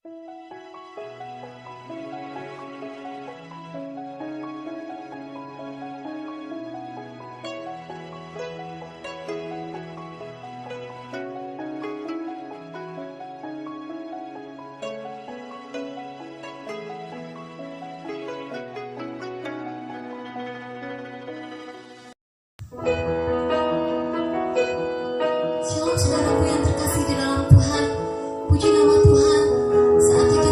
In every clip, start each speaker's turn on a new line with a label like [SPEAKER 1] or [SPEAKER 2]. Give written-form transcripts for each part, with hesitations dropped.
[SPEAKER 1] Shalom saudaraku yang terkasih di dalam Tuhan. Puji nama Tuhan. Saat kita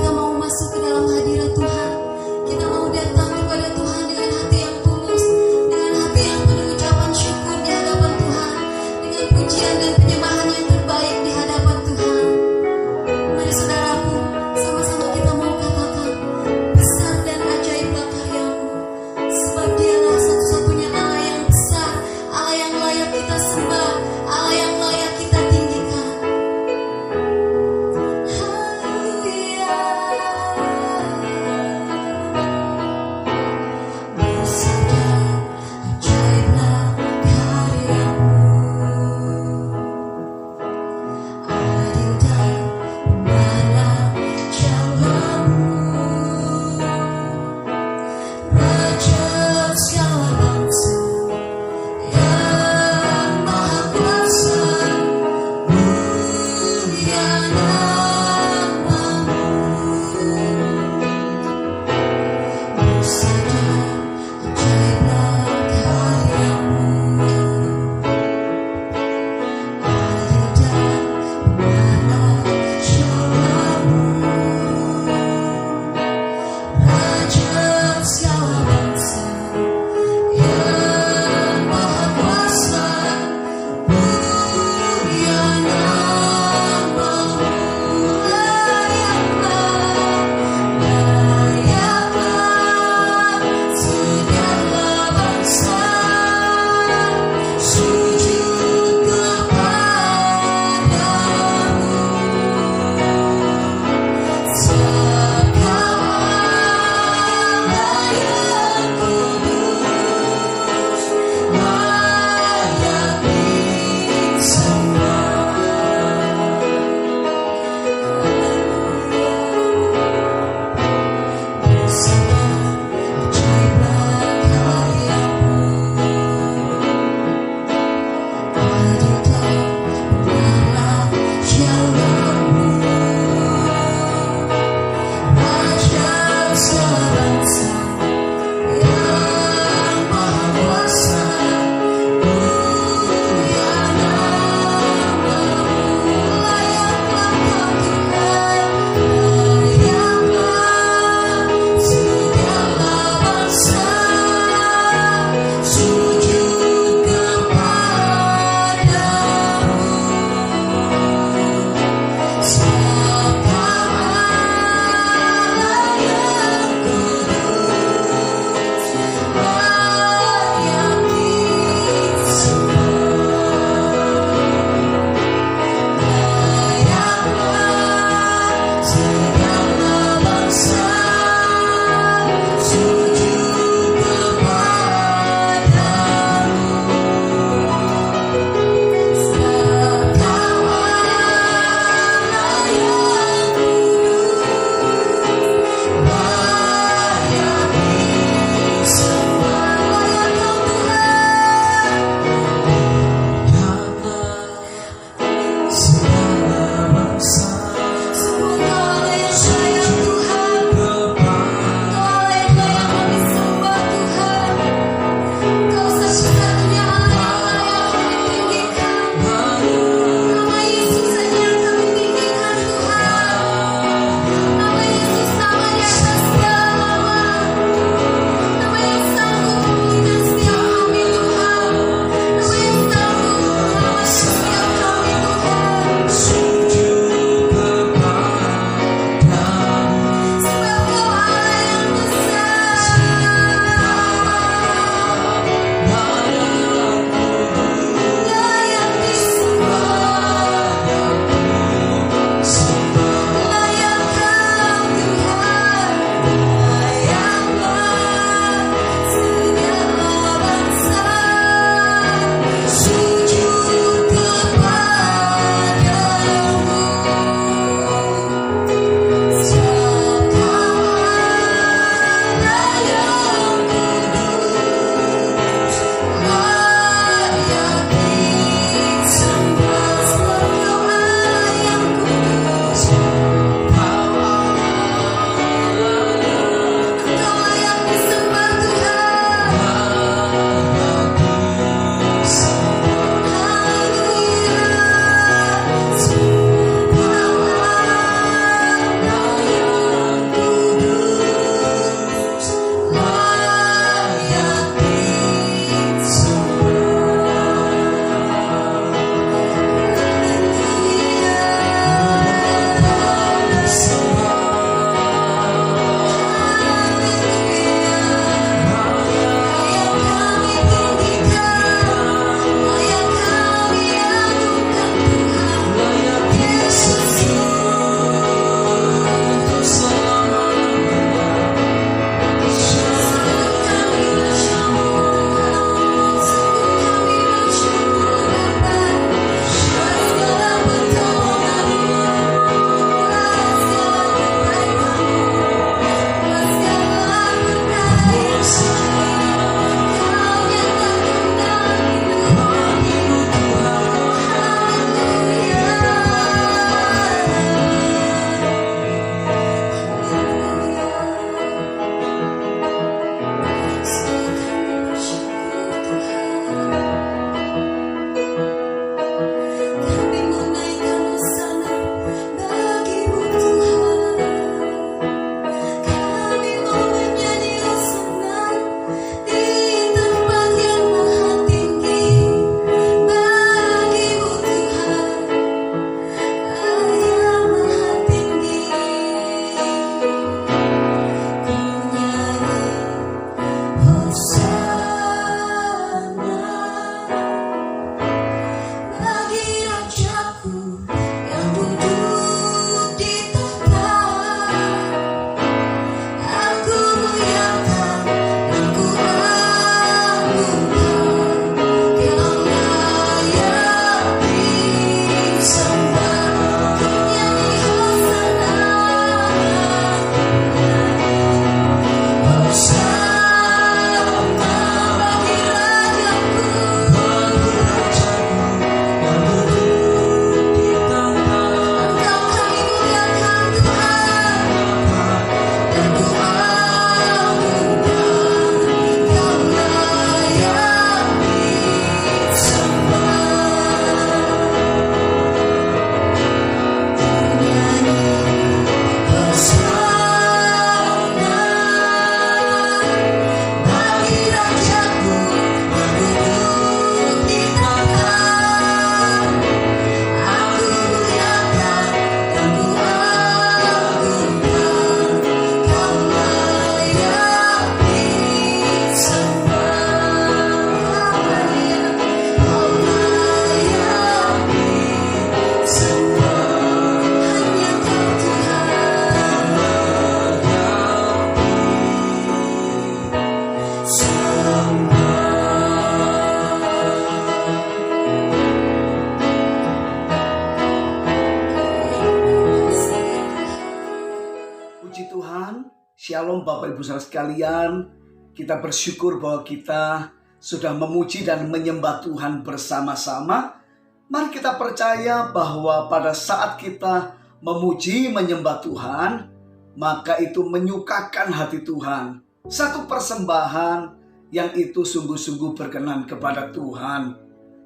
[SPEAKER 1] Shalom Bapak Ibu Saudara sekalian. Kita bersyukur bahwa kita sudah memuji dan menyembah Tuhan bersama-sama. Mari kita percaya bahwa pada saat kita memuji menyembah Tuhan, maka itu menyukakan hati Tuhan. Satu persembahan yang itu sungguh-sungguh berkenan kepada Tuhan.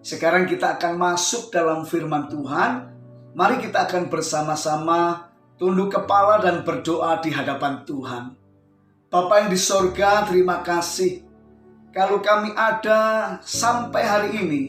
[SPEAKER 1] Sekarang kita akan masuk dalam firman Tuhan. Mari kita akan bersama-sama tunduk kepala dan berdoa di hadapan Tuhan. Bapa yang di sorga, terima kasih. Kalau kami ada sampai hari ini,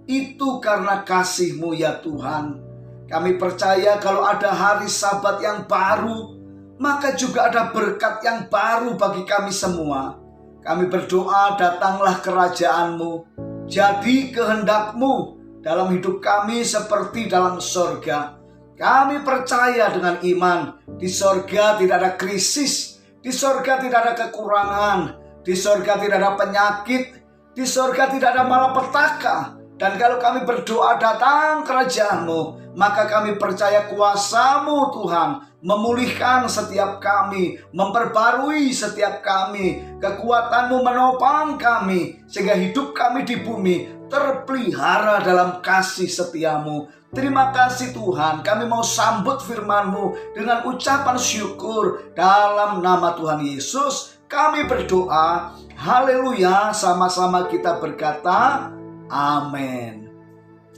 [SPEAKER 1] itu karena kasih-Mu ya Tuhan. Kami percaya kalau ada hari Sabat yang baru, maka juga ada berkat yang baru bagi kami semua. Kami berdoa, datanglah kerajaan-Mu. Jadi kehendak-Mu dalam hidup kami seperti dalam sorga. Kami percaya dengan iman, di sorga tidak ada krisis, di sorga tidak ada kekurangan, di sorga tidak ada penyakit, di sorga tidak ada malapetaka. Dan kalau kami berdoa datang kerajaan-Mu, maka kami percaya kuasa-Mu Tuhan memulihkan setiap kami, memperbarui setiap kami, kekuatan-Mu menopang kami, sehingga hidup kami di bumi terpelihara dalam kasih setia-Mu. Terima kasih Tuhan, kami mau sambut firman-Mu dengan ucapan syukur dalam nama Tuhan Yesus. Kami berdoa, haleluya, sama-sama kita berkata, amin.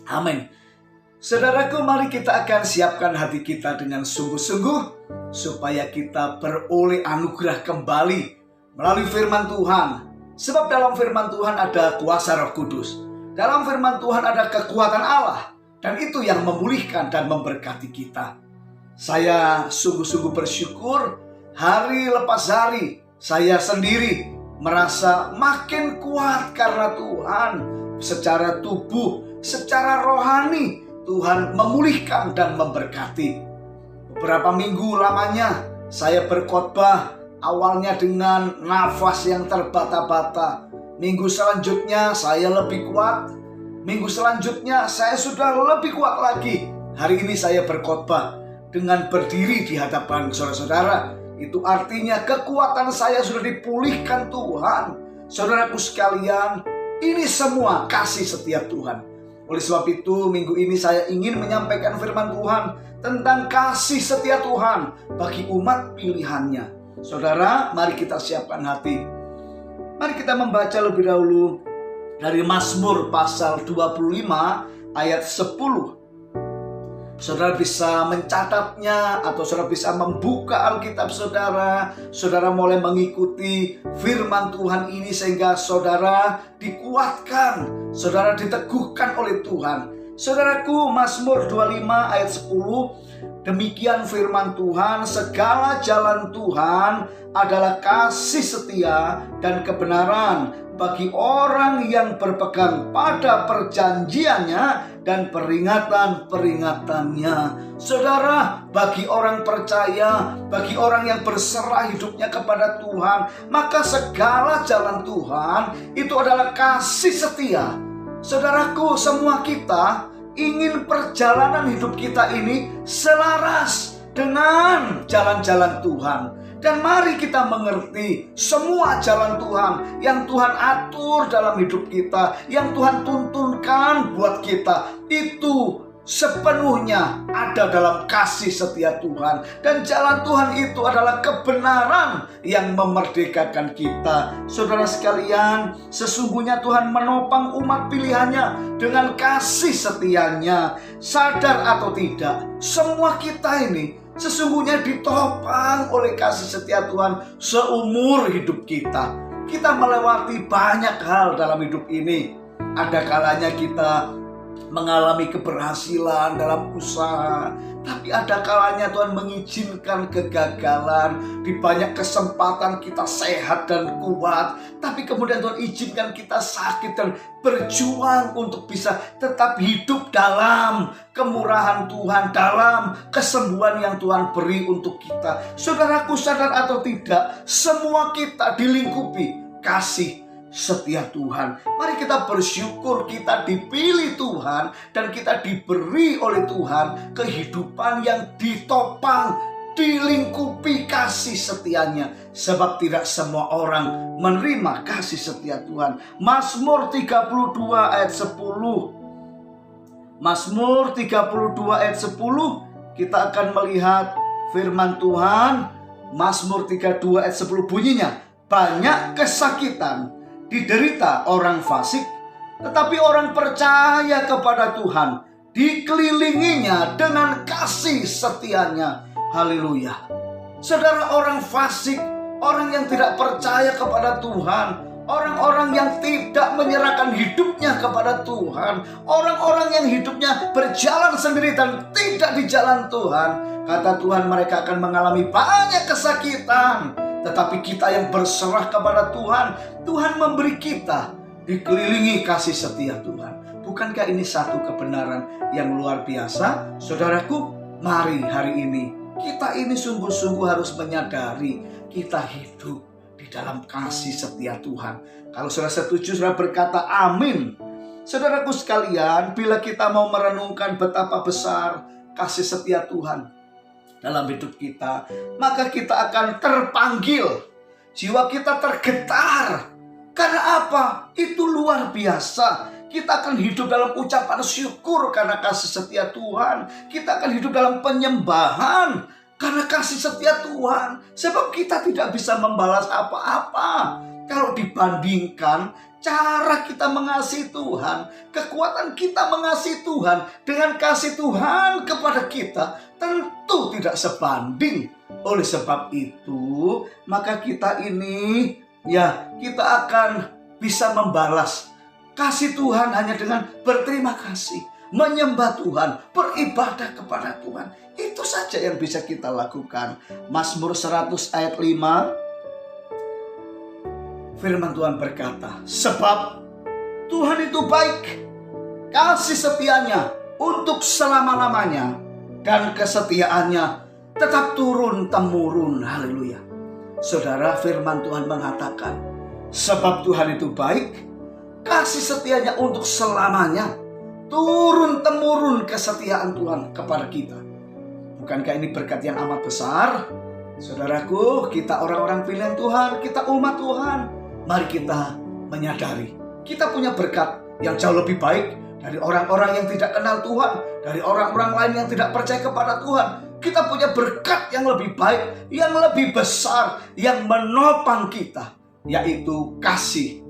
[SPEAKER 1] Amin. Saudaraku, mari kita akan siapkan hati kita dengan sungguh-sungguh, supaya kita beroleh anugerah kembali melalui firman Tuhan. Sebab dalam firman Tuhan ada kuasa Roh Kudus. Dalam firman Tuhan ada kekuatan Allah. Dan itu yang memulihkan dan memberkati kita. Saya sungguh-sungguh bersyukur hari lepas hari saya sendiri merasa makin kuat karena Tuhan secara tubuh, secara rohani Tuhan memulihkan dan memberkati. Beberapa minggu lamanya saya berkhotbah awalnya dengan nafas yang terbata-bata. Minggu selanjutnya saya lebih kuat. Minggu selanjutnya saya sudah lebih kuat lagi. Hari ini saya berkhotbah dengan berdiri di hadapan saudara-saudara. Itu artinya kekuatan saya sudah dipulihkan Tuhan. Saudaraku sekalian, ini semua kasih setiap Tuhan. Oleh sebab itu minggu ini saya ingin menyampaikan firman Tuhan tentang kasih setia Tuhan bagi umat pilihannya. Saudara, mari kita siapkan hati. Mari kita membaca lebih dahulu dari Mazmur pasal 25 ayat 10. Saudara bisa mencatatnya atau saudara bisa membuka Alkitab saudara. Saudara mulai mengikuti firman Tuhan ini sehingga saudara dikuatkan, saudara diteguhkan oleh Tuhan. Saudaraku, Mazmur 25 ayat 10. Demikian firman Tuhan, segala jalan Tuhan adalah kasih setia dan kebenaran bagi orang yang berpegang pada perjanjiannya dan peringatan-peringatannya. Saudara, bagi orang percaya, bagi orang yang berserah hidupnya kepada Tuhan, maka segala jalan Tuhan itu adalah kasih setia. Saudaraku, semua kita ingin perjalanan hidup kita ini selaras dengan jalan-jalan Tuhan. Dan mari kita mengerti semua jalan Tuhan yang Tuhan atur dalam hidup kita, yang Tuhan tuntunkan buat kita, itu sepenuhnya ada dalam kasih setia Tuhan. Dan jalan Tuhan itu adalah kebenaran yang memerdekakan kita. Saudara sekalian, sesungguhnya Tuhan menopang umat pilihannya dengan kasih setianya. Sadar atau tidak, semua kita ini sesungguhnya ditopang oleh kasih setia Tuhan seumur hidup kita. Kita melewati banyak hal dalam hidup ini. Ada kalanya kita mengalami keberhasilan dalam usaha, tapi ada kalanya Tuhan mengizinkan kegagalan. Di banyak kesempatan kita sehat dan kuat, tapi kemudian Tuhan izinkan kita sakit dan berjuang untuk bisa tetap hidup dalam kemurahan Tuhan, dalam kesembuhan yang Tuhan beri untuk kita. Saudaraku, sadar atau tidak, semua kita dilingkupi kasih setia Tuhan. Mari kita bersyukur kita dipilih Tuhan dan kita diberi oleh Tuhan kehidupan yang ditopang dilingkupi kasih setianya, sebab tidak semua orang menerima kasih setia Tuhan. Mazmur 32 ayat 10. Mazmur 32 ayat 10, kita akan melihat firman Tuhan. Mazmur 32 ayat 10 bunyinya, banyak kesakitan diderita orang fasik, tetapi orang percaya kepada Tuhan dikelilinginya dengan kasih setianya. Haleluya. Saudara, orang fasik, orang yang tidak percaya kepada Tuhan, orang-orang yang tidak menyerahkan hidupnya kepada Tuhan, orang-orang yang hidupnya berjalan sendiri dan tidak di jalan Tuhan, kata Tuhan, mereka akan mengalami banyak kesakitan. Tetapi kita yang berserah kepada Tuhan, Tuhan memberi kita dikelilingi kasih setia Tuhan. Bukankah ini satu kebenaran yang luar biasa? Saudaraku, mari hari ini kita ini sungguh-sungguh harus menyadari kita hidup di dalam kasih setia Tuhan. Kalau saudara setuju, saudara berkata amin. Saudaraku sekalian, bila kita mau merenungkan betapa besar kasih setia Tuhan dalam hidup kita, maka kita akan terpanggil. Jiwa kita tergetar. Karena apa? Itu luar biasa. Kita akan hidup dalam ucapan syukur karena kasih setia Tuhan. Kita akan hidup dalam penyembahan karena kasih setia Tuhan. Sebab kita tidak bisa membalas apa-apa kalau dibandingkan cara kita mengasihi Tuhan, kekuatan kita mengasihi Tuhan dengan kasih Tuhan kepada kita, tentu tidak sebanding. Oleh sebab itu, maka kita ini kita akan bisa membalas kasih Tuhan hanya dengan berterima kasih, menyembah Tuhan, beribadah kepada Tuhan. Itu saja yang bisa kita lakukan. Mazmur 100 ayat 5, firman Tuhan berkata, sebab Tuhan itu baik, kasih setianya untuk selama-lamanya, dan kesetiaannya tetap turun-temurun. Haleluya. Saudara, firman Tuhan mengatakan, sebab Tuhan itu baik, kasih setianya untuk selamanya, turun-temurun kesetiaan Tuhan kepada kita. Bukankah ini berkat yang amat besar? Saudaraku, kita orang-orang pilihan Tuhan, kita umat Tuhan. Mari kita menyadari kita punya berkat yang jauh lebih baik dari orang-orang yang tidak kenal Tuhan, dari orang-orang lain yang tidak percaya kepada Tuhan. Kita punya berkat yang lebih baik, yang lebih besar, yang menopang kita, yaitu kasih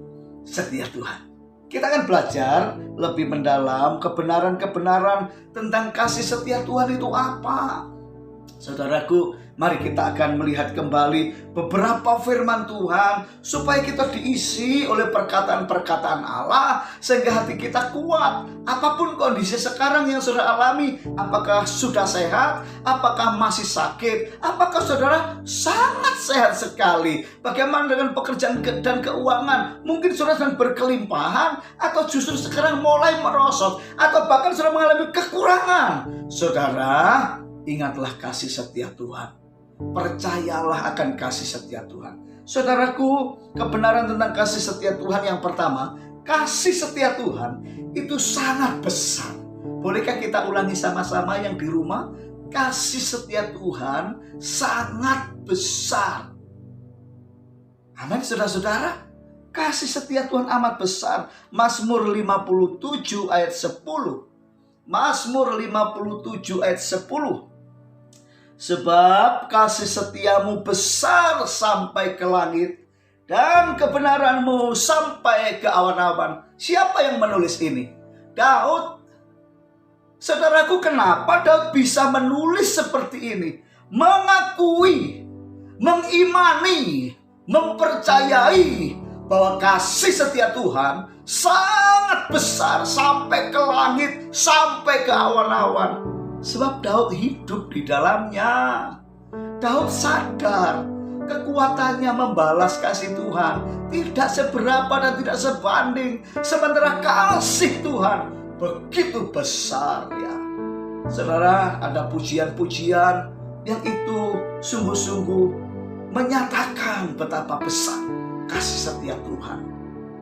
[SPEAKER 1] setia Tuhan. Kita akan belajar lebih mendalam kebenaran-kebenaran tentang kasih setia Tuhan itu apa. Saudaraku, mari kita akan melihat kembali beberapa firman Tuhan supaya kita diisi oleh perkataan-perkataan Allah sehingga hati kita kuat. Apapun kondisi sekarang yang saudara alami, apakah sudah sehat, apakah masih sakit, apakah saudara sangat sehat sekali, bagaimana dengan pekerjaan dan keuangan, mungkin saudara sedang berkelimpahan atau justru sekarang mulai merosot, atau bahkan saudara mengalami kekurangan. Saudara, ingatlah kasih setia Tuhan. Percayalah akan kasih setia Tuhan. Saudaraku, kebenaran tentang kasih setia Tuhan yang pertama, kasih setia Tuhan itu sangat besar. Bolehkah kita ulangi sama-sama yang di rumah? Kasih setia Tuhan sangat besar. Amin, saudara-saudara. Kasih setia Tuhan amat besar. Mazmur 57 ayat 10. Mazmur 57 ayat 10. Sebab kasih setiamu besar sampai ke langit, dan kebenaranmu sampai ke awan-awan. Siapa yang menulis ini? Daud. Saudaraku, kenapa Daud bisa menulis seperti ini? Mengakui, mengimani, mempercayai bahwa kasih setia Tuhan sangat besar sampai ke langit, sampai ke awan-awan. Sebab Daud hidup di dalamnya. Daud sadar kekuatannya membalas kasih Tuhan tidak seberapa dan tidak sebanding, sementara kasih Tuhan begitu besar ya. Saudara, ada pujian-pujian yang itu sungguh-sungguh menyatakan betapa besar kasih setia Tuhan.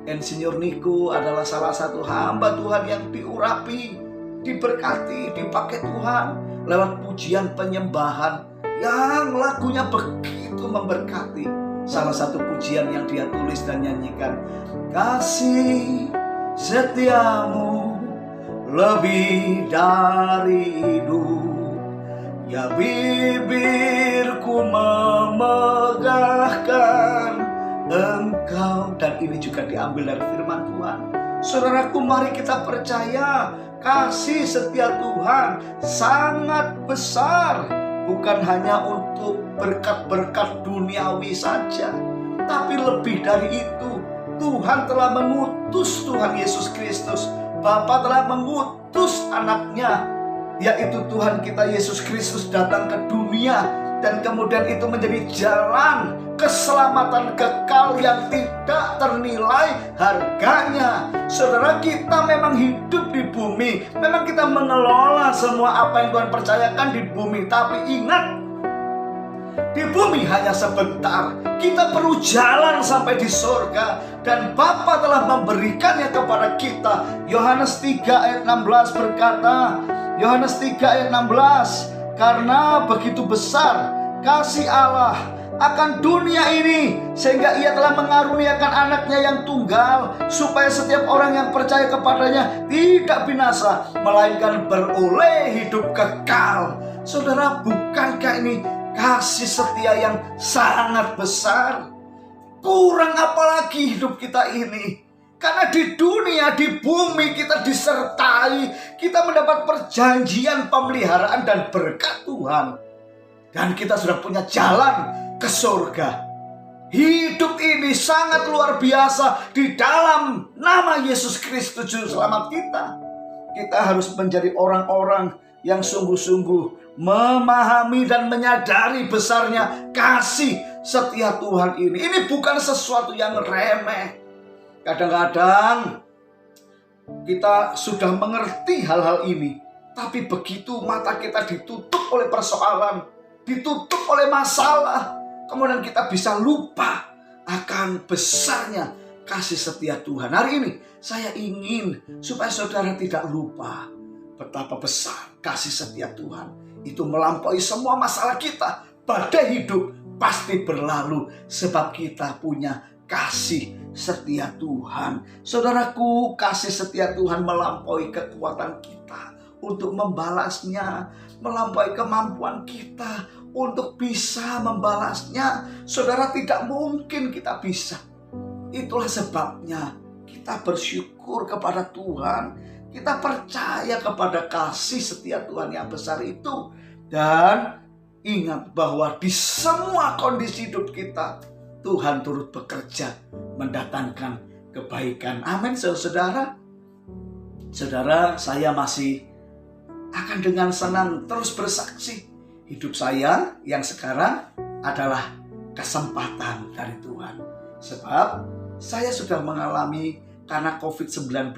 [SPEAKER 1] Insinyur Niko adalah salah satu hamba Tuhan yang diurapi, diberkati, dipakai Tuhan lewat pujian penyembahan yang lagunya begitu memberkati. Salah satu pujian yang dia tulis dan nyanyikan, kasih setiamu lebih dari hidup, ya bibirku memegahkan Engkau. Dan ini juga diambil dari firman Tuhan. Saudaraku, mari kita percaya kasih setia Tuhan sangat besar. Bukan hanya untuk berkat-berkat duniawi saja, tapi lebih dari itu. Tuhan telah mengutus Tuhan Yesus Kristus. Bapa telah mengutus anaknya, yaitu Tuhan kita Yesus Kristus, datang ke dunia. Dan kemudian itu menjadi jalan keselamatan kekal yang tidak ternilai harganya. Saudara, kita memang hidup di bumi, memang kita mengelola semua apa yang Tuhan percayakan di bumi. Tapi ingat, di bumi hanya sebentar. Kita perlu jalan sampai di surga, dan Bapa telah memberikannya kepada kita. Yohanes 3 ayat 16 berkata, Yohanes 3 ayat 16, karena begitu besar kasih Allah akan dunia ini, sehingga ia telah mengaruniakan anaknya yang tunggal, supaya setiap orang yang percaya kepadanya tidak binasa, melainkan beroleh hidup kekal. Saudara, bukankah ini kasih setia yang sangat besar? Kurang apalagi hidup kita ini? Karena di dunia, di bumi kita disertai, kita mendapat perjanjian pemeliharaan dan berkat Tuhan. Dan kita sudah punya jalan ke surga. Hidup ini sangat luar biasa di dalam nama Yesus Kristus Juru Selamat kita. Kita harus menjadi orang-orang yang sungguh-sungguh memahami dan menyadari besarnya kasih setia Tuhan ini. Ini bukan sesuatu yang remeh. Kadang-kadang kita sudah mengerti hal-hal ini, tapi begitu mata kita ditutup oleh persoalan, ditutup oleh masalah, kemudian kita bisa lupa akan besarnya kasih setia Tuhan. Hari ini saya ingin supaya saudara tidak lupa betapa besar kasih setia Tuhan. Itu melampaui semua masalah kita. Badai hidup pasti berlalu sebab kita punya kasih setia Tuhan. Saudaraku, kasih setia Tuhan melampaui kekuatan kita untuk membalasnya, melampaui kemampuan kita untuk bisa membalasnya. Saudara, tidak mungkin kita bisa. Itulah sebabnya kita bersyukur kepada Tuhan. Kita percaya kepada kasih setia Tuhan yang besar itu. Dan ingat bahwa di semua kondisi hidup kita, Tuhan turut bekerja mendatangkan kebaikan. Amin, saudara. Saudara, saya masih akan dengan senang terus bersaksi. Hidup saya yang sekarang adalah kesempatan dari Tuhan. Sebab saya sudah mengalami, karena COVID-19,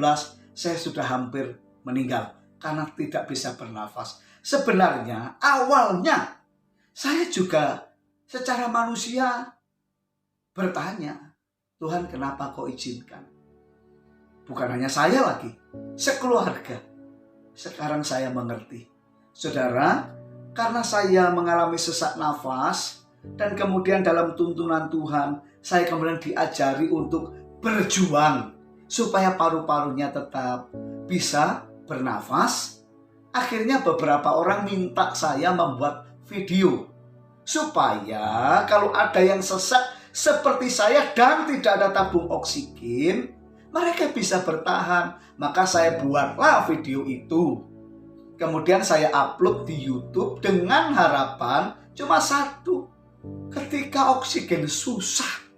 [SPEAKER 1] saya sudah hampir meninggal karena tidak bisa bernafas. Sebenarnya awalnya saya juga secara manusia bertanya, Tuhan kenapa kau izinkan? Bukan hanya saya lagi, sekeluarga. Sekarang saya mengerti. Saudara, karena saya mengalami sesak nafas, dan kemudian dalam tuntunan Tuhan, saya kemudian diajari untuk berjuang supaya paru-parunya tetap bisa bernafas. Akhirnya beberapa orang minta saya membuat video supaya kalau ada yang sesak seperti saya dan tidak ada tabung oksigen, mereka bisa bertahan. Maka saya buatlah video itu. Kemudian saya upload di YouTube dengan harapan cuma satu. Ketika oksigen susah,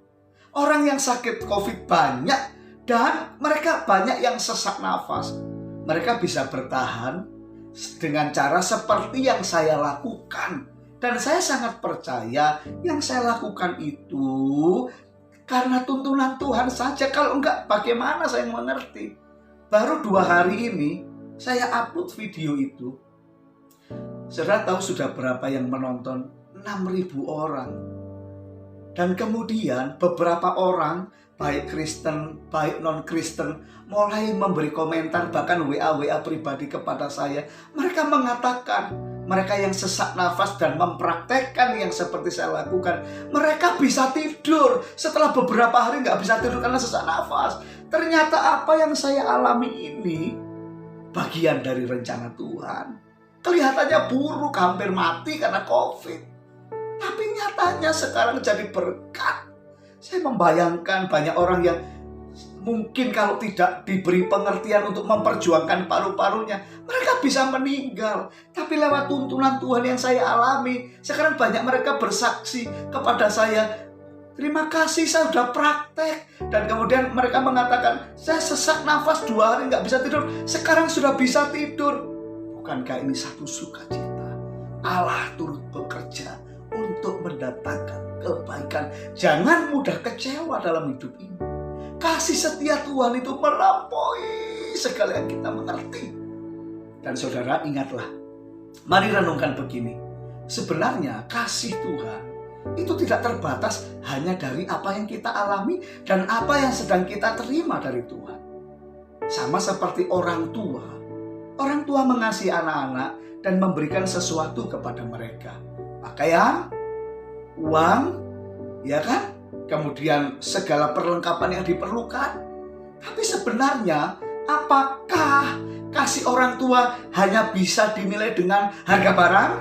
[SPEAKER 1] orang yang sakit COVID banyak, dan mereka banyak yang sesak nafas, mereka bisa bertahan dengan cara seperti yang saya lakukan. Dan saya sangat percaya yang saya lakukan itu karena tuntunan Tuhan saja. Kalau enggak, bagaimana saya mengerti? Baru 2 hari ini saya upload video itu. Saudara tahu sudah berapa yang menonton? 6.000 orang. Dan kemudian beberapa orang, baik Kristen, baik non-Kristen, mulai memberi komentar, bahkan WA pribadi kepada saya. Mereka mengatakan, mereka yang sesak nafas dan mempraktekkan yang seperti saya lakukan, mereka bisa tidur. Setelah beberapa hari nggak bisa tidur karena sesak nafas. Ternyata apa yang saya alami ini bagian dari rencana Tuhan. Kelihatannya buruk, hampir mati karena COVID. Tapi nyatanya sekarang jadi berkat. Saya membayangkan banyak orang yang mungkin kalau tidak diberi pengertian untuk memperjuangkan paru-parunya, mereka bisa meninggal. Tapi lewat tuntunan Tuhan yang saya alami, sekarang banyak mereka bersaksi kepada saya, terima kasih saya sudah praktek. Dan kemudian mereka mengatakan, saya sesak nafas 2 hari nggak bisa tidur, sekarang sudah bisa tidur. Bukankah ini satu sukacita? Allah turut bekerja untuk mendatangkan kebaikan. Jangan mudah kecewa dalam hidup ini. Kasih setia Tuhan itu melampaui segala yang kita mengerti. Dan saudara ingatlah, mari renungkan begini. Sebenarnya kasih Tuhan itu tidak terbatas hanya dari apa yang kita alami dan apa yang sedang kita terima dari Tuhan. Sama seperti orang tua. Orang tua mengasihi anak-anak dan memberikan sesuatu kepada mereka. Pakaian, uang, ya kan? Kemudian segala perlengkapan yang diperlukan. Tapi sebenarnya apakah kasih orang tua hanya bisa dinilai dengan harga barang?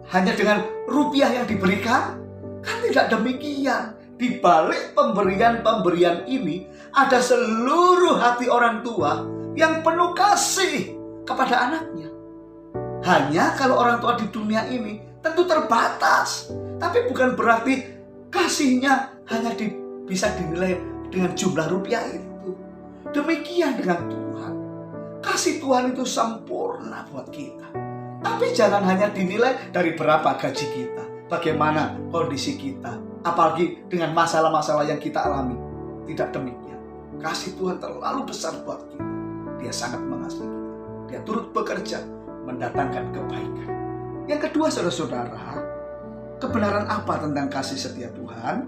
[SPEAKER 1] Hanya dengan rupiah yang diberikan? Kan tidak demikian. Di balik pemberian-pemberian ini ada seluruh hati orang tua yang penuh kasih kepada anaknya. Hanya kalau orang tua di dunia ini tentu terbatas. Tapi bukan berarti kasihnya hanya bisa dinilai dengan jumlah rupiah itu. Demikian dengan Tuhan. Kasih Tuhan itu sempurna buat kita. Tapi jangan hanya dinilai dari berapa gaji kita, bagaimana kondisi kita, apalagi dengan masalah-masalah yang kita alami. Tidak demikian. Kasih Tuhan terlalu besar buat kita. Dia sangat mengasihi kita. Dia turut bekerja mendatangkan kebaikan. Yang kedua, saudara-saudara, kebenaran apa tentang kasih setia Tuhan?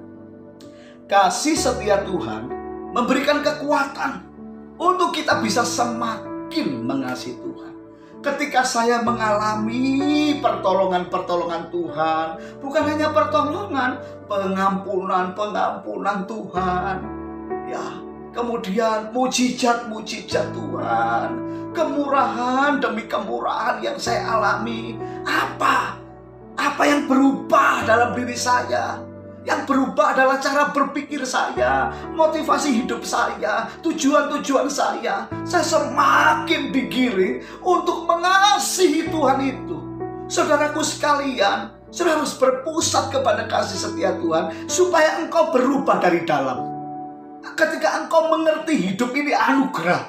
[SPEAKER 1] Kasih setia Tuhan memberikan kekuatan untuk kita bisa semakin mengasihi Tuhan. Ketika saya mengalami pertolongan-pertolongan Tuhan, bukan hanya pertolongan, pengampunan Tuhan. Ya, kemudian mujizat-mujizat Tuhan, kemurahan demi kemurahan yang saya alami. Apa yang berubah dalam diri saya? Yang berubah adalah cara berpikir saya, motivasi hidup saya, tujuan-tujuan saya. Saya semakin digiring untuk mengasihi Tuhan itu. Saudaraku sekalian, saudara harus berpusat kepada kasih setia Tuhan supaya engkau berubah dari dalam. Ketika engkau mengerti hidup ini anugerah,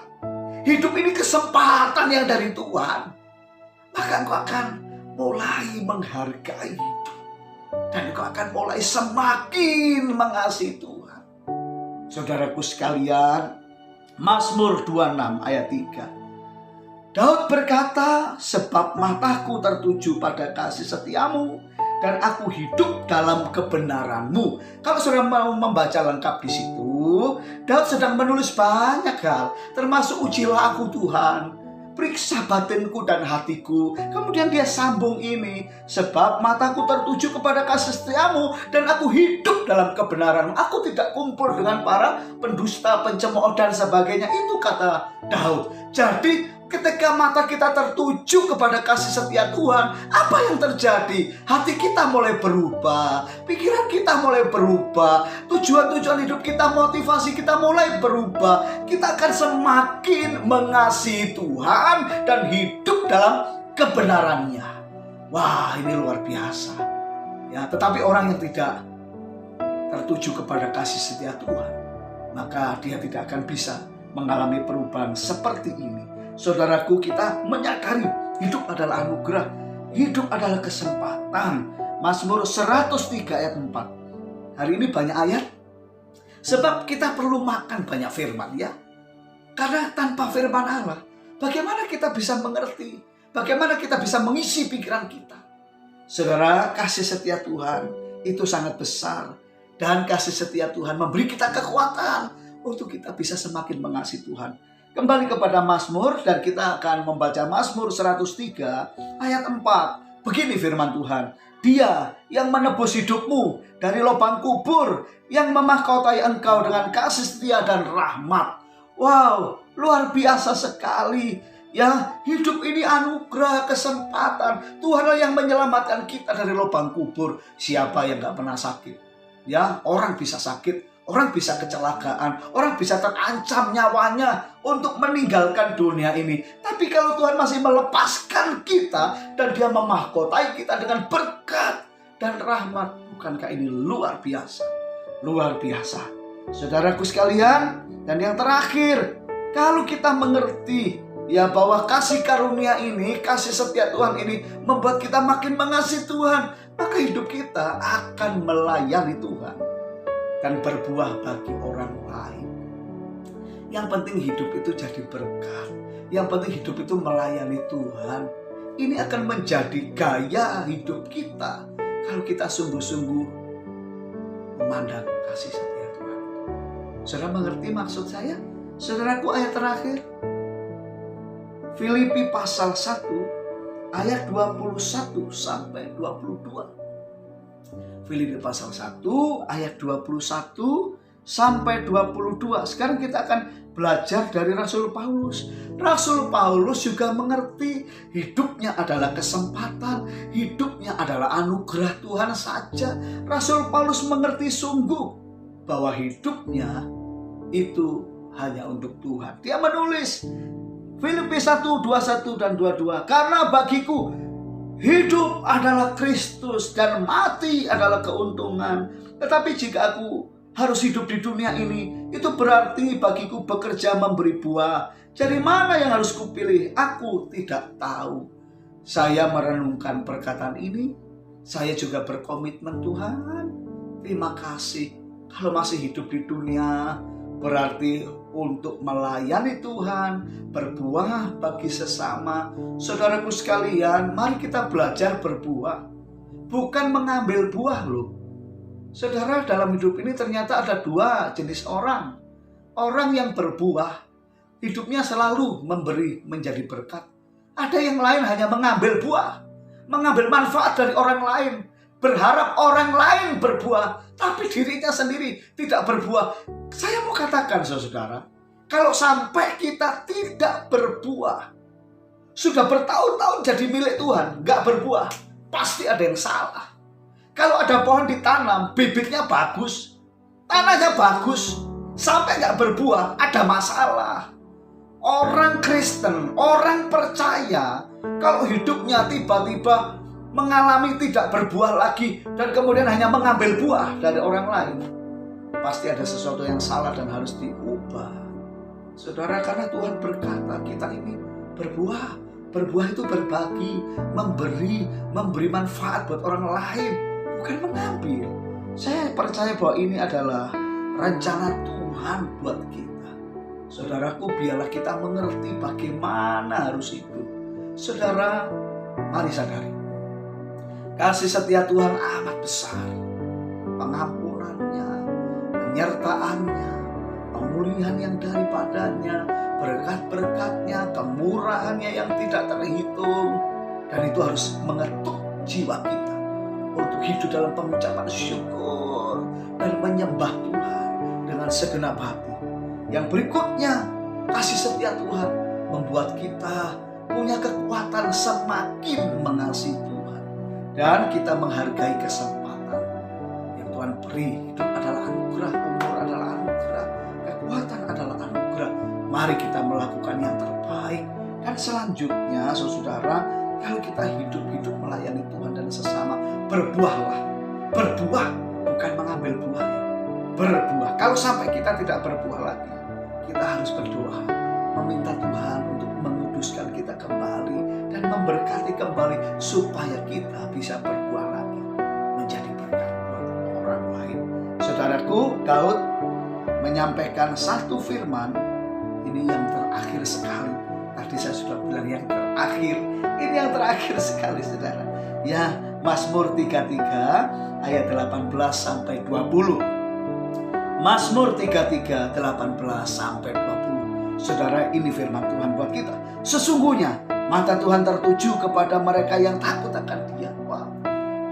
[SPEAKER 1] hidup ini kesempatan yang dari Tuhan, maka engkau akan mulai menghargai hidup. Dan engkau akan mulai semakin mengasihi Tuhan. Saudaraku sekalian, Mazmur 26 ayat 3. Daud berkata, sebab mataku tertuju pada kasih setiamu, dan aku hidup dalam kebenaranmu. Kalau saudara mau membaca lengkap di situ, Daud sedang menulis banyak hal, termasuk ujilah aku Tuhan, periksa batinku dan hatiku. Kemudian dia sambung ini, sebab mataku tertuju kepada kasih setiamu, dan aku hidup dalam kebenaran. Aku tidak kumpul dengan para pendusta, pencemooh dan sebagainya. Itu kata Daud. Jadi ketika mata kita tertuju kepada kasih setia Tuhan, apa yang terjadi? Hati kita mulai berubah, pikiran kita mulai berubah, tujuan-tujuan hidup kita, motivasi kita mulai berubah. Kita akan semakin mengasihi Tuhan dan hidup dalam kebenarannya. Wah, ini luar biasa. Ya, tetapi orang yang tidak tertuju kepada kasih setia Tuhan, maka dia tidak akan bisa mengalami perubahan seperti ini. Saudaraku, kita menyadari hidup adalah anugerah, hidup adalah kesempatan. Mazmur 103 ayat 4. Hari ini banyak ayat, sebab kita perlu makan banyak firman, ya. Karena tanpa firman Allah, bagaimana kita bisa mengerti? Bagaimana kita bisa mengisi pikiran kita? Saudara, kasih setia Tuhan itu sangat besar. Dan kasih setia Tuhan memberi kita kekuatan untuk kita bisa semakin mengasihi Tuhan. Kembali kepada Mazmur, dan kita akan membaca Mazmur 103 ayat 4. Begini firman Tuhan, Dia yang menebus hidupmu dari lubang kubur, yang memahkotai engkau dengan kasih setia dan rahmat. Wow, luar biasa sekali. Ya, hidup ini anugerah, kesempatan. Tuhanlah yang menyelamatkan kita dari lubang kubur. Siapa yang gak pernah sakit? Ya, orang bisa sakit, orang bisa kecelakaan, orang bisa terancam nyawanya untuk meninggalkan dunia ini. Tapi kalau Tuhan masih melepaskan kita dan Dia memahkotai kita dengan berkat dan rahmat, bukankah ini luar biasa? Luar biasa. Saudaraku sekalian, dan yang terakhir, kalau kita mengerti ya bahwa kasih karunia ini, kasih setia Tuhan ini membuat kita makin mengasihi Tuhan, maka hidup kita akan melayani Tuhan dan berbuah bagi orang lain. Yang penting hidup itu jadi berkat. Yang penting hidup itu melayani Tuhan. Ini akan menjadi gaya hidup kita kalau kita sungguh-sungguh memandang kasih setia Tuhan. Saudara mengerti maksud saya? Saudaraku, ayat terakhir, Filipi pasal 1 ayat 21 sampai 22. Filipi pasal 1 ayat 21 sampai 22. Sekarang kita akan belajar dari Rasul Paulus. Rasul Paulus juga mengerti hidupnya adalah kesempatan, hidupnya adalah anugerah Tuhan saja. Rasul Paulus mengerti sungguh bahwa hidupnya itu hanya untuk Tuhan. Dia menulis Filipi 1, 21 dan 22. Karena bagiku hidup adalah Kristus dan mati adalah keuntungan. Tetapi jika aku harus hidup di dunia ini, itu berarti bagiku bekerja memberi buah. Dari mana yang harus kupilih? Aku tidak tahu. Saya merenungkan perkataan ini. Saya juga berkomitmen, Tuhan, terima kasih. Kalau masih hidup di dunia, berarti untuk melayani Tuhan, berbuah bagi sesama. Saudaraku sekalian, mari kita belajar berbuah, bukan mengambil buah loh. Saudara, dalam hidup ini ternyata ada dua jenis orang. Orang yang berbuah, hidupnya selalu memberi, menjadi berkat. Ada yang lain hanya mengambil buah, mengambil manfaat dari orang lain, berharap orang lain berbuah, tapi dirinya sendiri tidak berbuah. Saya mau katakan, saudara, kalau sampai kita tidak berbuah, sudah bertahun-tahun jadi milik Tuhan, gak berbuah, pasti ada yang salah. Kalau ada pohon ditanam, bibitnya bagus, tanahnya bagus, sampai gak berbuah, ada masalah. Orang Kristen, orang percaya, kalau hidupnya tiba-tiba mengalami tidak berbuah lagi dan kemudian hanya mengambil buah dari orang lain, pasti ada sesuatu yang salah dan harus diubah. Saudara, karena Tuhan berkata kita ini berbuah. Berbuah itu berbagi, memberi manfaat buat orang lain, bukan mengambil. Saya percaya bahwa ini adalah rencana Tuhan buat kita. Saudaraku, biarlah kita mengerti bagaimana harus hidup. Saudara, mari sadari, kasih setia Tuhan amat besar. Pengampunannya, penyertaannya, pemulihan yang daripadanya, berkat-berkatnya, kemurahannya yang tidak terhitung. Dan itu harus mengetuk jiwa kita untuk hidup dalam pengucapan syukur dan menyembah Tuhan dengan segenap hati. Yang berikutnya, kasih setia Tuhan membuat kita punya kekuatan semakin mengasihi Tuhan. Dan kita menghargai kesempatan yang Tuhan beri. Hidup adalah anugerah, umur adalah anugerah, kekuatan adalah anugerah. Mari kita melakukan yang terbaik. Dan selanjutnya, saudara, kalau kita hidup melayani Tuhan dan sesama, berbuahlah. Berbuah, bukan mengambil buah. Berbuah. Kalau sampai kita tidak berbuah lagi, kita harus berdoa, meminta Tuhan untuk menguduskan kita kembali dan memberkati kembali supaya kita bisa berbuah lagi, menjadi berkat buat orang lain. Saudaraku, Daud menyampaikan satu firman, ini yang terakhir sekali. Tadi saya sudah bilang yang terakhir, ini yang terakhir sekali, saudara. Ya, Mazmur 33 ayat 18 sampai 20. Mazmur 33 18 sampai 20. Saudara, ini firman Tuhan buat kita. Sesungguhnya mata Tuhan tertuju kepada mereka yang takut akan Dia. Wow.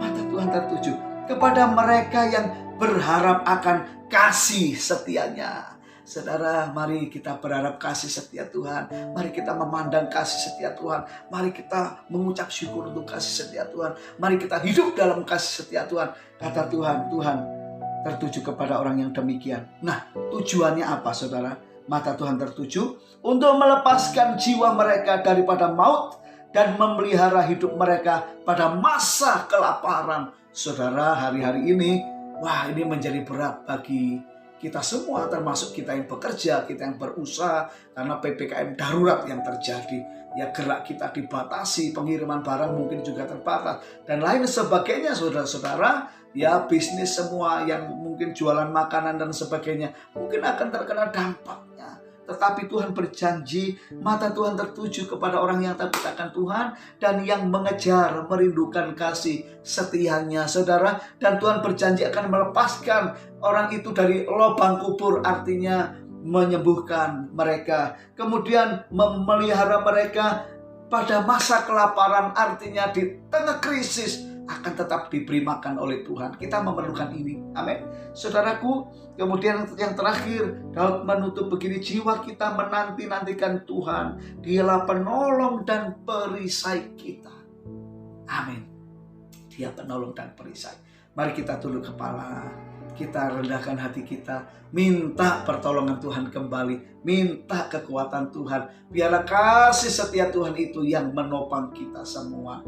[SPEAKER 1] Mata Tuhan tertuju kepada mereka yang berharap akan kasih setianya. Saudara, mari kita berharap kasih setia Tuhan. Mari kita memandang kasih setia Tuhan. Mari kita mengucap syukur untuk kasih setia Tuhan. Mari kita hidup dalam kasih setia Tuhan. Kata Tuhan, Tuhan tertuju kepada orang yang demikian. Nah, tujuannya apa, saudara? Mata Tuhan tertuju untuk melepaskan jiwa mereka daripada maut dan memelihara hidup mereka pada masa kelaparan. Saudara, hari-hari ini, wah, ini menjadi berat bagi kita semua, termasuk kita yang bekerja, kita yang berusaha, karena PPKM darurat yang terjadi. Ya, gerak kita dibatasi, pengiriman barang mungkin juga terbatas, dan lain sebagainya, saudara-saudara. Ya, bisnis semua yang mungkin jualan makanan dan sebagainya mungkin akan terkena dampaknya. Tetapi Tuhan berjanji, mata Tuhan tertuju kepada orang yang takut akan Tuhan dan yang mengejar, merindukan kasih setianya, saudara. Dan Tuhan berjanji akan melepaskan orang itu dari lubang kubur, artinya menyembuhkan mereka. Kemudian memelihara mereka pada masa kelaparan, artinya di tengah krisis akan tetap diberi makan oleh Tuhan. Kita memerlukan ini. Amin. Saudaraku, kemudian yang terakhir, Daud menutup begini, jiwa kita menanti-nantikan Tuhan. Dialah penolong dan perisai kita. Amin. Dia penolong dan perisai. Mari kita tunduk kepala, kita rendahkan hati kita, minta pertolongan Tuhan kembali, minta kekuatan Tuhan. Biarlah kasih setia Tuhan itu yang menopang kita semua.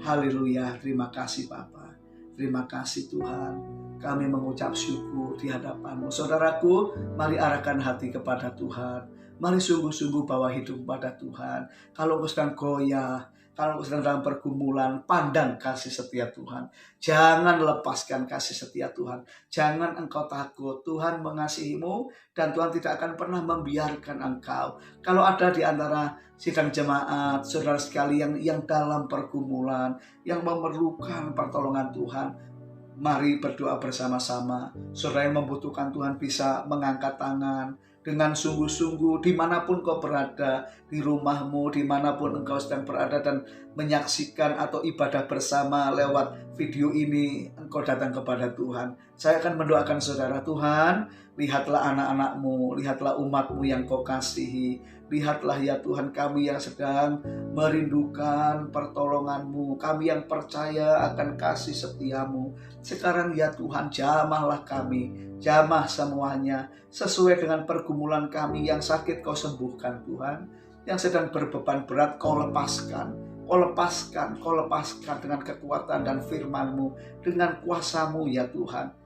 [SPEAKER 1] Haleluya, terima kasih Bapa. Terima kasih Tuhan. Kami mengucap syukur di hadapan-Mu. Saudaraku, mari arahkan hati kepada Tuhan. Mari sungguh-sungguh bawa hidup pada Tuhan. Kalau engkau sedang goyah, kalau engkau sedang dalam pergumulan, pandang kasih setia Tuhan. Jangan lepaskan kasih setia Tuhan. Jangan engkau takut. Tuhan mengasihimu dan Tuhan tidak akan pernah membiarkan engkau. Kalau ada di antara sidang jemaat, saudara sekalian yang dalam pergumulan, yang memerlukan pertolongan Tuhan, mari berdoa bersama-sama. Saudara yang membutuhkan Tuhan bisa mengangkat tangan dengan sungguh-sungguh dimanapun kau berada, di rumahmu, dimanapun engkau sedang berada dan menyaksikan atau ibadah bersama lewat video ini, engkau datang kepada Tuhan. Saya akan mendoakan saudara. Tuhan, lihatlah anak-anakmu, lihatlah umatmu yang kau kasihi. Lihatlah ya Tuhan, kami yang sedang merindukan pertolongan-Mu, kami yang percaya akan kasih setia-Mu. Sekarang ya Tuhan, jamahlah kami, jamah semuanya sesuai dengan pergumulan kami. Yang sakit kau sembuhkan Tuhan, yang sedang berbeban berat kau lepaskan. Kau lepaskan dengan kekuatan dan firman-Mu, dengan kuasa-Mu ya Tuhan.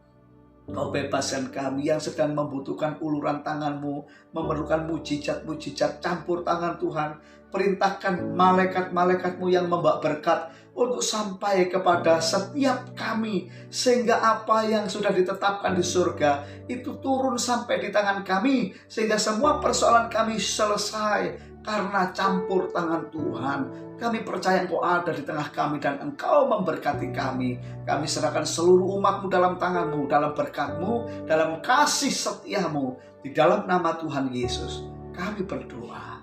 [SPEAKER 1] Kau bebaskan kami yang sedang membutuhkan uluran tangan-Mu, memerlukan mujizat-mujizat campur tangan Tuhan. Perintahkan malaikat-malaikat-Mu yang membawa berkat untuk sampai kepada setiap kami, sehingga apa yang sudah ditetapkan di surga itu turun sampai di tangan kami, sehingga semua persoalan kami selesai karena campur tangan Tuhan. Kami percaya Engkau ada di tengah kami dan Engkau memberkati kami. Kami serahkan seluruh umat-Mu dalam tangan-Mu, dalam berkat-Mu, dalam kasih setia-Mu. Di dalam nama Tuhan Yesus kami berdoa.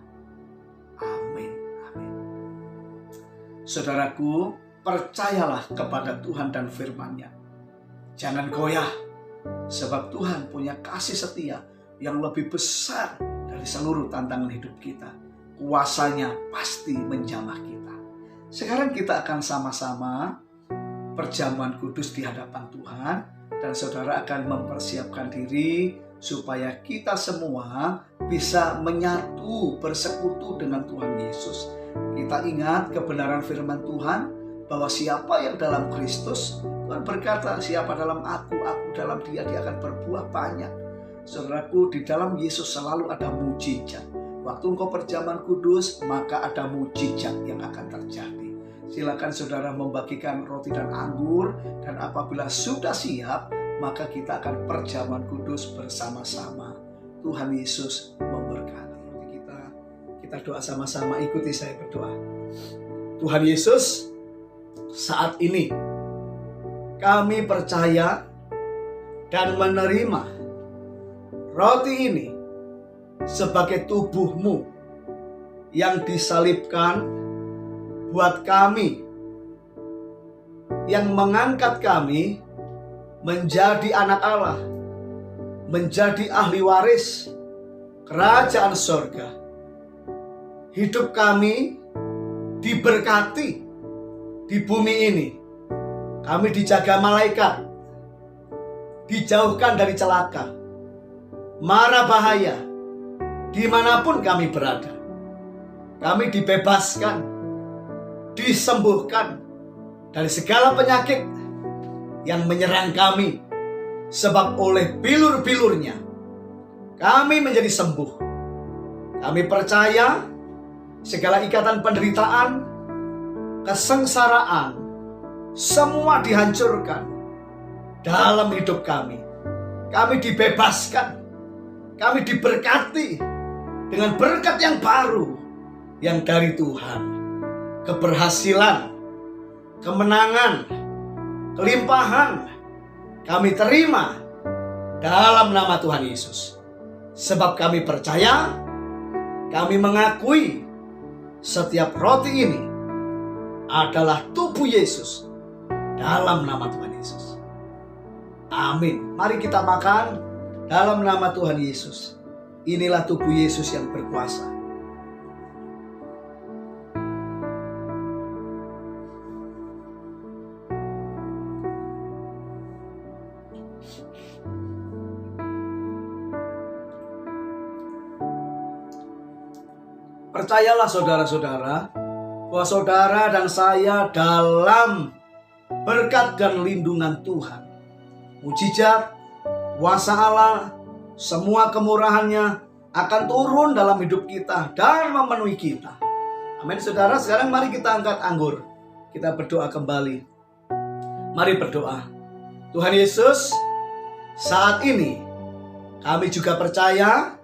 [SPEAKER 1] Amin. Amin. Saudaraku, percayalah kepada Tuhan dan firman-Nya. Jangan goyah, sebab Tuhan punya kasih setia yang lebih besar dari seluruh tantangan hidup kita. Kuasanya pasti menjamah kita. Sekarang kita akan sama-sama perjamuan kudus di hadapan Tuhan, dan saudara akan mempersiapkan diri supaya kita semua bisa menyatu bersekutu dengan Tuhan Yesus. Kita ingat kebenaran firman Tuhan bahwa siapa yang dalam Kristus, Tuhan berkata, siapa dalam aku dalam dia akan berbuah banyak. Saudaraku, di dalam Yesus selalu ada mujizat. Waktu engkau perjamuan kudus, maka ada mujizat yang akan terjadi. Silakan saudara membagikan roti dan anggur, dan apabila sudah siap, maka kita akan perjamuan kudus bersama-sama. Tuhan Yesus memberkati. Kita doa sama-sama, ikuti saya berdoa. Tuhan Yesus, saat ini kami percaya dan menerima roti ini sebagai tubuh-Mu yang disalibkan buat kami, yang mengangkat kami menjadi anak Allah, menjadi ahli waris kerajaan sorga. Hidup kami diberkati di bumi ini. Kami dijaga malaikat, dijauhkan dari celaka, mara bahaya, dimanapun kami berada. Kami dibebaskan, disembuhkan dari segala penyakit yang menyerang kami, sebab oleh bilur-bilurnya kami menjadi sembuh. Kami percaya segala ikatan penderitaan, kesengsaraan, semua dihancurkan dalam hidup kami. Kami dibebaskan, kami diberkati dengan berkat yang baru yang dari Tuhan. Keberhasilan, kemenangan, kelimpahan kami terima dalam nama Tuhan Yesus. Sebab kami percaya, kami mengakui setiap roti ini adalah tubuh Yesus dalam nama Tuhan Yesus. Amin. Mari kita makan dalam nama Tuhan Yesus. Inilah tubuh Yesus yang berkuasa. Percayalah saudara-saudara, bahwa saudara dan saya dalam berkat dan lindungan Tuhan. Mujizat, kuasa Allah, semua kemurahannya akan turun dalam hidup kita dan memenuhi kita. Amin saudara. Sekarang mari kita angkat anggur. Kita berdoa kembali. Mari berdoa. Tuhan Yesus, saat ini kami juga percaya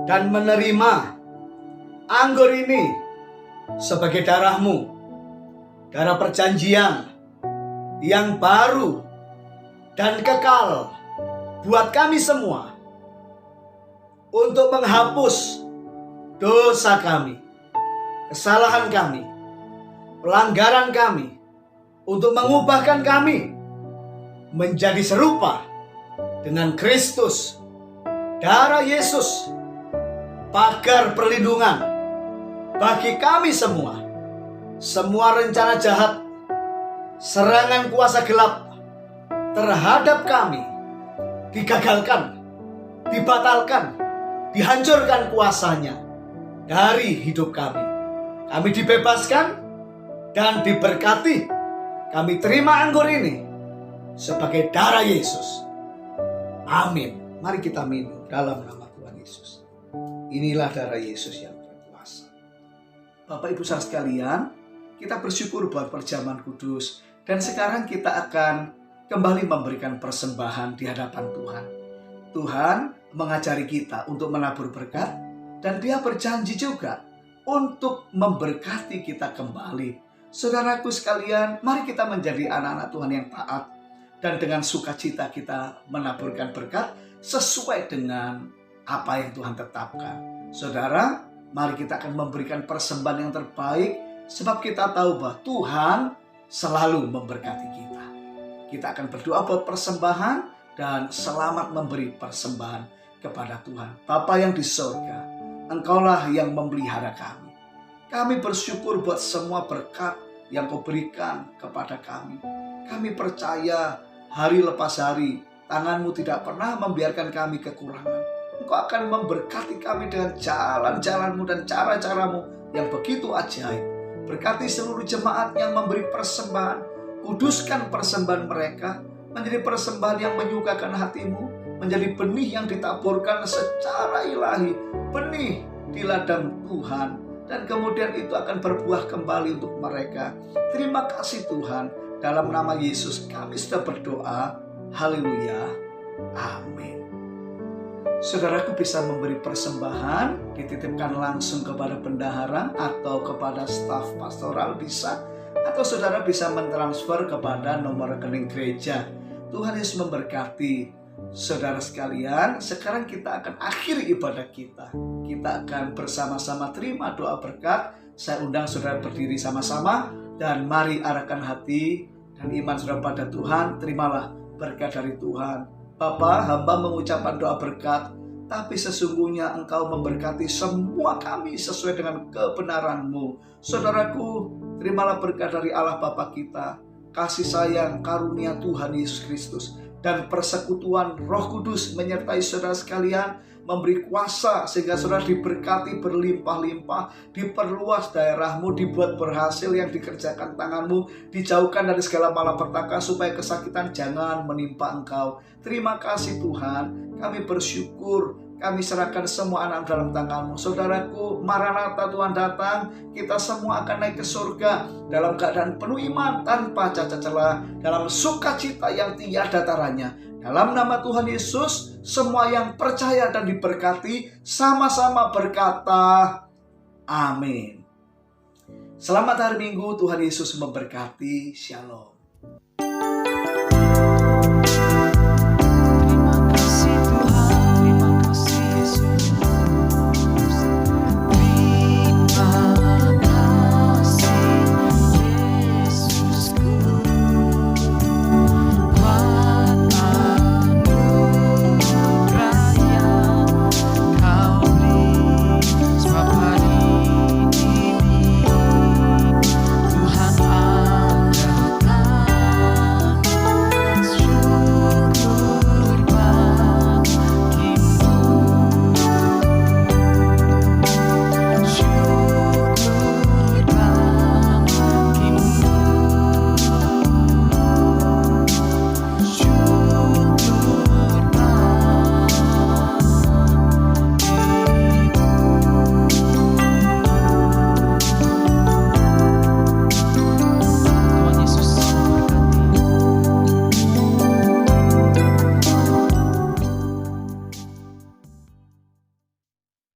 [SPEAKER 1] dan menerima anggur ini sebagai darah-Mu, darah perjanjian yang baru dan kekal buat kami semua, untuk menghapus dosa kami, kesalahan kami, pelanggaran kami, untuk mengubahkan kami menjadi serupa dengan Kristus. Darah Yesus, pagar perlindungan bagi kami semua. Semua rencana jahat, serangan kuasa gelap terhadap kami digagalkan, dibatalkan, dihancurkan kuasanya dari hidup kami. Kami dibebaskan dan diberkati. Kami terima anggur ini sebagai darah Yesus. Amin. Mari kita minum dalam nama Tuhan Yesus. Inilah darah Yesus yang berkuasa. Bapak Ibu saudara sekalian, kita bersyukur buat perjamuan kudus. Dan sekarang kita akan kembali memberikan persembahan di hadapan Tuhan. Tuhan mengajari kita untuk menabur berkat, dan Dia berjanji juga untuk memberkati kita kembali. Saudaraku sekalian, mari kita menjadi anak-anak Tuhan yang taat, dan dengan sukacita kita menaburkan berkat sesuai dengan apa yang Tuhan tetapkan. Saudara, mari kita akan memberikan persembahan yang terbaik, sebab kita tahu bahwa Tuhan selalu memberkati kita. Kita akan berdoa buat persembahan dan selamat memberi persembahan kepada Tuhan. Bapa yang di sorga, Engkaulah yang memelihara kami. Kami bersyukur buat semua berkat yang Kau berikan kepada kami. Kami percaya hari lepas hari tangan-Mu tidak pernah membiarkan kami kekurangan. Engkau akan memberkati kami dengan jalan-jalan-Mu dan cara-cara-Mu yang begitu ajaib. Berkati seluruh jemaat yang memberi persembahan. Kuduskan persembahan mereka menjadi persembahan yang menyukakan hati-Mu, menjadi benih yang ditaburkan secara ilahi, benih di ladang Tuhan, dan kemudian itu akan berbuah kembali untuk mereka. Terima kasih Tuhan. Dalam nama Yesus kami sudah berdoa. Haleluya. Amin. Saudaraku bisa memberi persembahan, dititipkan langsung kepada bendahara atau kepada staf pastoral bisa, atau saudara bisa mentransfer kepada nomor rekening gereja. Tuhan Yesus memberkati. Saudara sekalian, sekarang kita akan akhiri ibadah kita. Kita akan bersama-sama terima doa berkat. Saya undang saudara berdiri sama-sama dan mari arahkan hati dan iman saudara pada Tuhan. Terimalah berkat dari Tuhan. Bapa, hamba mengucapkan doa berkat, tapi sesungguhnya Engkau memberkati semua kami sesuai dengan kebenaran-Mu. Saudaraku, terimalah berkat dari Allah Bapa kita, kasih sayang karunia Tuhan Yesus Kristus, dan persekutuan Roh Kudus menyertai saudara sekalian, memberi kuasa sehingga saudara diberkati berlimpah-limpah, diperluas daerahmu, dibuat berhasil yang dikerjakan tanganmu, dijauhkan dari segala malapetaka supaya kesakitan jangan menimpa engkau. Terima kasih Tuhan, kami bersyukur. Kami serahkan semua anak dalam tangan-Mu. Saudaraku, Maranatha, Tuhan datang. Kita semua akan naik ke surga dalam keadaan penuh iman, tanpa cacat celah, dalam sukacita yang tiada taranya. Dalam nama Tuhan Yesus, semua yang percaya dan diberkati sama-sama berkata, amin. Selamat hari Minggu, Tuhan Yesus memberkati. Shalom.